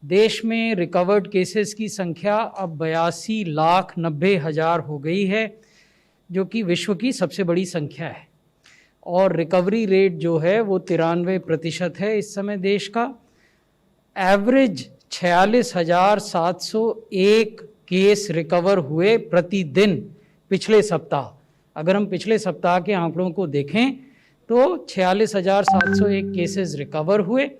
देश में recovered cases की संख्या अब 82,90,000 हो गई है, जो कि विश्व की सबसे बड़ी संख्या है। और रिकवरी रेट जो है वो 93% है इस समय देश का। एवरेज 46,701 केस रिकवर हुए प्रतिदिन पिछले सप्ताह। अगर हम पिछले सप्ताह के आंकड़ों को देखें तो 46,701 केसेस रिकवर हुए,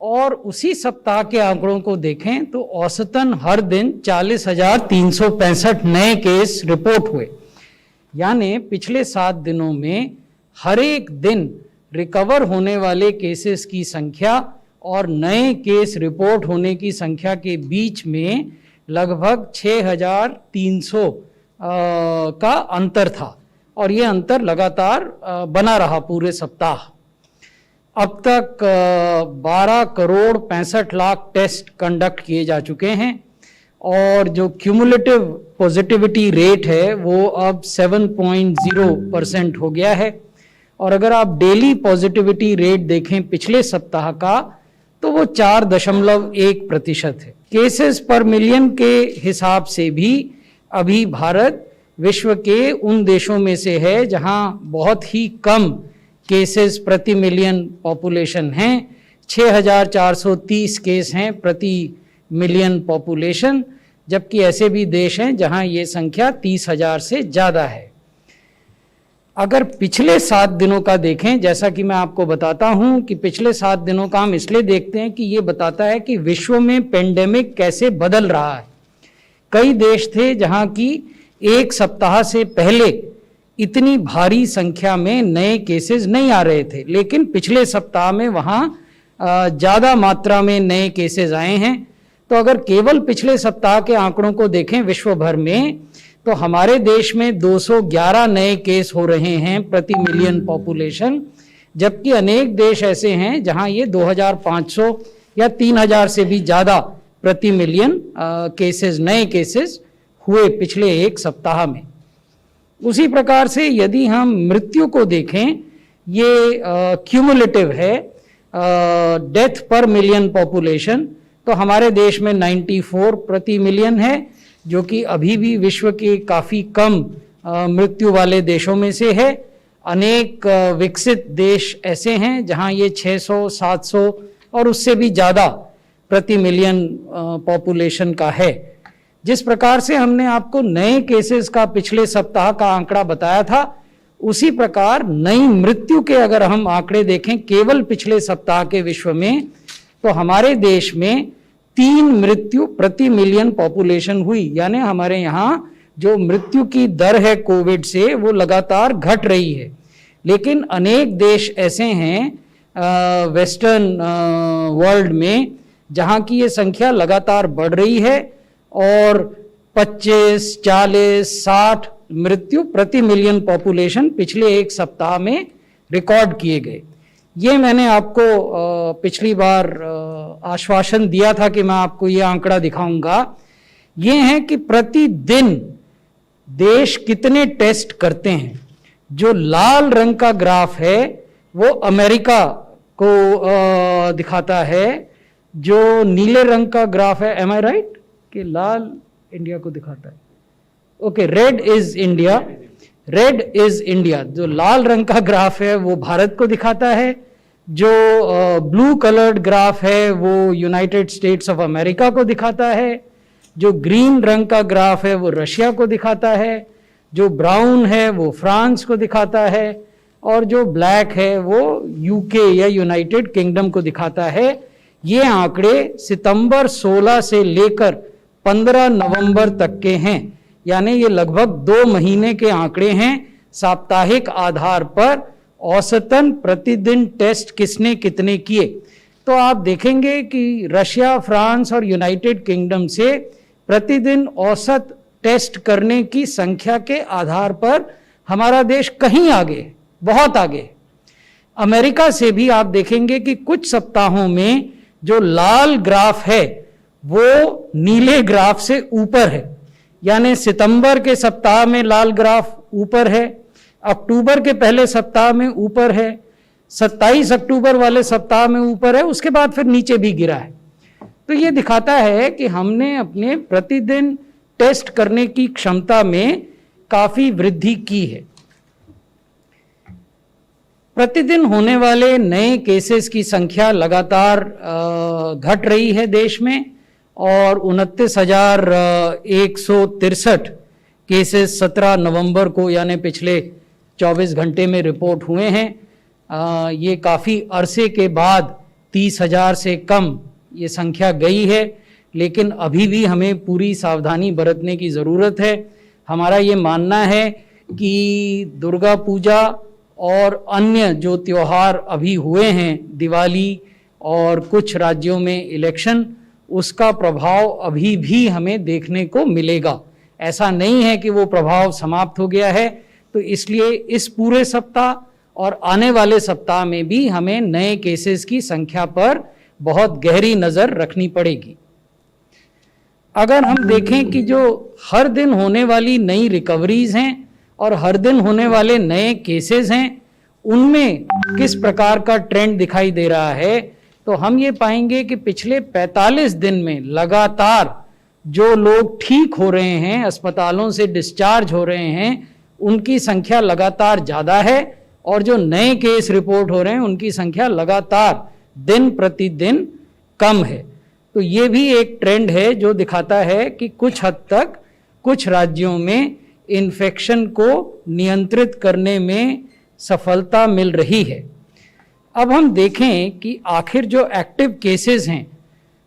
और उसी सप्ताह के आंकड़ों को देखें तो औसतन हर दिन 40,365 नए केस रिपोर्ट हुए। यानी पिछले 7 दिनों में हर एक दिन रिकवर होने वाले केसेस की संख्या और नए केस रिपोर्ट होने की संख्या के बीच में लगभग 6,300 का अंतर था, और ये अंतर लगातार बना रहा पूरे सप्ताह। अब तक 12,65,00,000 टेस्ट कंडक्ट किए जा चुके हैं, और जो क्यूमुलेटिव पॉजिटिविटी रेट है वो अब 7.0% हो गया है। और अगर आप डेली पॉजिटिविटी रेट देखें पिछले सप्ताह का तो वो 4.1% है। केसेस पर मिलियन के हिसाब से भी अभी भारत विश्व के उन देशों में से है जहां बहुत ही कम केसेस प्रति मिलियन पॉपुलेशन हैं। 6,430 केस हैं प्रति मिलियन पॉपुलेशन, जबकि ऐसे भी देश हैं जहां ये संख्या 30,000 से ज़्यादा है। अगर पिछले 7 दिनों का देखें, जैसा कि मैं आपको बताता हूं कि पिछले 7 दिनों का हम इसलिए देखते हैं कि ये बताता है कि विश्व में पेंडेमिक कैसे बदल रहा है। कई देश थे जहां की एक सप्ताह से पहले इतनी भारी संख्या में नए केसेस नहीं आ रहे थे, लेकिन पिछले सप्ताह में वहाँ ज़्यादा मात्रा में नए केसेस आए हैं। तो अगर केवल पिछले सप्ताह के आंकड़ों को देखें विश्व भर में, तो हमारे देश में 211 नए केस हो रहे हैं प्रति मिलियन पॉपुलेशन, जबकि अनेक देश ऐसे हैं जहां ये 2,500 या 3,000 से भी ज़्यादा प्रति मिलियन केसेस, नए केसेस हुए पिछले एक सप्ताह में। उसी प्रकार से यदि हम मृत्यु को देखें, ये क्यूमुलेटिव है, डेथ पर मिलियन पॉपुलेशन, तो हमारे देश में 94 प्रति मिलियन है, जो कि अभी भी विश्व के काफ़ी कम मृत्यु वाले देशों में से है। अनेक विकसित देश ऐसे हैं जहां ये 600, 700 और उससे भी ज़्यादा प्रति मिलियन पॉपुलेशन का है। जिस प्रकार से हमने आपको नए केसेस का पिछले सप्ताह का आंकड़ा बताया था, उसी प्रकार नई मृत्यु के अगर हम आंकड़े देखें केवल पिछले सप्ताह के विश्व में, तो हमारे देश में 3 मृत्यु प्रति मिलियन पॉपुलेशन हुई। यानी हमारे यहाँ जो मृत्यु की दर है कोविड से वो लगातार घट रही है। लेकिन अनेक देश ऐसे हैं वेस्टर्न वर्ल्ड में जहाँ की ये संख्या लगातार बढ़ रही है, और 25, 40, 60 मृत्यु प्रति मिलियन पॉपुलेशन पिछले एक सप्ताह में रिकॉर्ड किए गए। ये मैंने आपको पिछली बार आश्वासन दिया था कि मैं आपको ये आंकड़ा दिखाऊंगा। ये है कि प्रतिदिन देश कितने टेस्ट करते हैं। जो लाल रंग का ग्राफ है वो अमेरिका को दिखाता है, जो नीले रंग का ग्राफ है, एम आई राइट, कि लाल इंडिया को दिखाता है, okay, red is India, red is India. जो लाल रंग का ग्राफ है वो भारत को दिखाता है, जो ब्लू कलर्ड ग्राफ है वो यूनाइटेड स्टेट्स ऑफ अमेरिका को दिखाता है, जो ग्रीन रंग का ग्राफ है वो रशिया को दिखाता है, जो ब्राउन है वो फ्रांस को दिखाता है, और जो ब्लैक है वो यूके या यूनाइटेड किंगडम को दिखाता है। ये आंकड़े सितंबर 16 से लेकर 15 नवंबर तक के हैं, यानी ये लगभग 2 महीने के आंकड़े हैं। साप्ताहिक आधार पर औसतन प्रतिदिन टेस्ट किसने कितने किए, तो आप देखेंगे कि रशिया, फ्रांस और यूनाइटेड किंगडम से प्रतिदिन औसत टेस्ट करने की संख्या के आधार पर हमारा देश कहीं आगे, बहुत आगे। अमेरिका से भी आप देखेंगे कि कुछ सप्ताहों में जो लाल ग्राफ है वो नीले ग्राफ से ऊपर है, यानी सितंबर के सप्ताह में लाल ग्राफ ऊपर है, अक्टूबर के पहले सप्ताह में ऊपर है, 27 अक्टूबर वाले सप्ताह में ऊपर है, उसके बाद फिर नीचे भी गिरा है। तो ये दिखाता है कि हमने अपने प्रतिदिन टेस्ट करने की क्षमता में काफी वृद्धि की है। प्रतिदिन होने वाले नए केसेस की संख्या लगातार घट रही है देश में, और 29,163 केसेस 17 नवंबर को यानी पिछले 24 घंटे में रिपोर्ट हुए हैं। ये काफ़ी अरसे के बाद 30,000 से कम ये संख्या गई है, लेकिन अभी भी हमें पूरी सावधानी बरतने की ज़रूरत है। हमारा ये मानना है कि दुर्गा पूजा और अन्य जो त्यौहार अभी हुए हैं, दिवाली और कुछ राज्यों में इलेक्शन, उसका प्रभाव अभी भी हमें देखने को मिलेगा। ऐसा नहीं है कि वो प्रभाव समाप्त हो गया है। तो इसलिए इस पूरे सप्ताह और आने वाले सप्ताह में भी हमें नए केसेस की संख्या पर बहुत गहरी नज़र रखनी पड़ेगी। अगर हम देखें कि जो हर दिन होने वाली नई रिकवरीज हैं और हर दिन होने वाले नए केसेस हैं, उनमें किस प्रकार का ट्रेंड दिखाई दे रहा है, तो हम ये पाएंगे कि पिछले 45 दिन में लगातार जो लोग ठीक हो रहे हैं, अस्पतालों से डिस्चार्ज हो रहे हैं, उनकी संख्या लगातार ज़्यादा है, और जो नए केस रिपोर्ट हो रहे हैं उनकी संख्या लगातार दिन प्रतिदिन कम है। तो ये भी एक ट्रेंड है जो दिखाता है कि कुछ हद तक कुछ राज्यों में इन्फेक्शन को नियंत्रित करने में सफलता मिल रही है। अब हम देखें कि आखिर जो एक्टिव केसेस हैं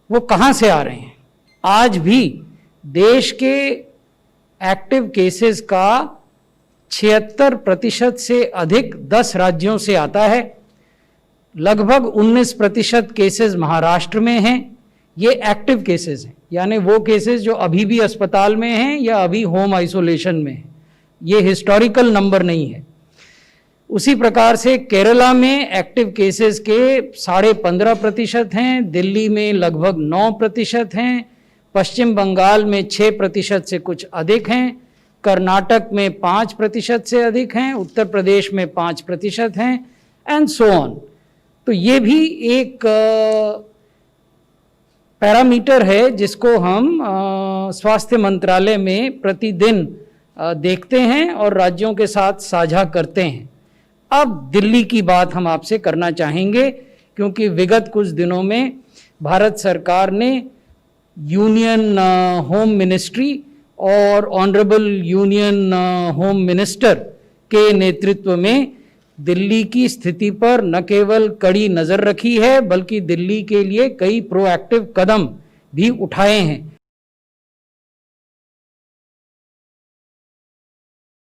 वो कहाँ से आ रहे हैं। आज भी देश के एक्टिव केसेस का 76% से अधिक 10 राज्यों से आता है। लगभग 19% केसेस महाराष्ट्र में हैं। ये एक्टिव केसेस हैं, यानी वो केसेस जो अभी भी अस्पताल में हैं या अभी होम आइसोलेशन में हैं। ये हिस्टोरिकल नंबर नहीं है। उसी प्रकार से केरला में एक्टिव केसेस के 15.5% हैं, दिल्ली में लगभग 9% हैं, पश्चिम बंगाल में 6% से कुछ अधिक हैं, कर्नाटक में 5% से अधिक हैं, उत्तर प्रदेश में 5% हैं, एंड सो ऑन। तो ये भी एक पैरामीटर है जिसको हम स्वास्थ्य मंत्रालय में प्रतिदिन देखते हैं और राज्यों के साथ साझा करते हैं। अब दिल्ली की बात हम आपसे करना चाहेंगे, क्योंकि विगत कुछ दिनों में भारत सरकार ने यूनियन होम मिनिस्ट्री और ऑनरेबल यूनियन होम मिनिस्टर के नेतृत्व में दिल्ली की स्थिति पर न केवल कड़ी नज़र रखी है, बल्कि दिल्ली के लिए कई प्रोएक्टिव कदम भी उठाए हैं।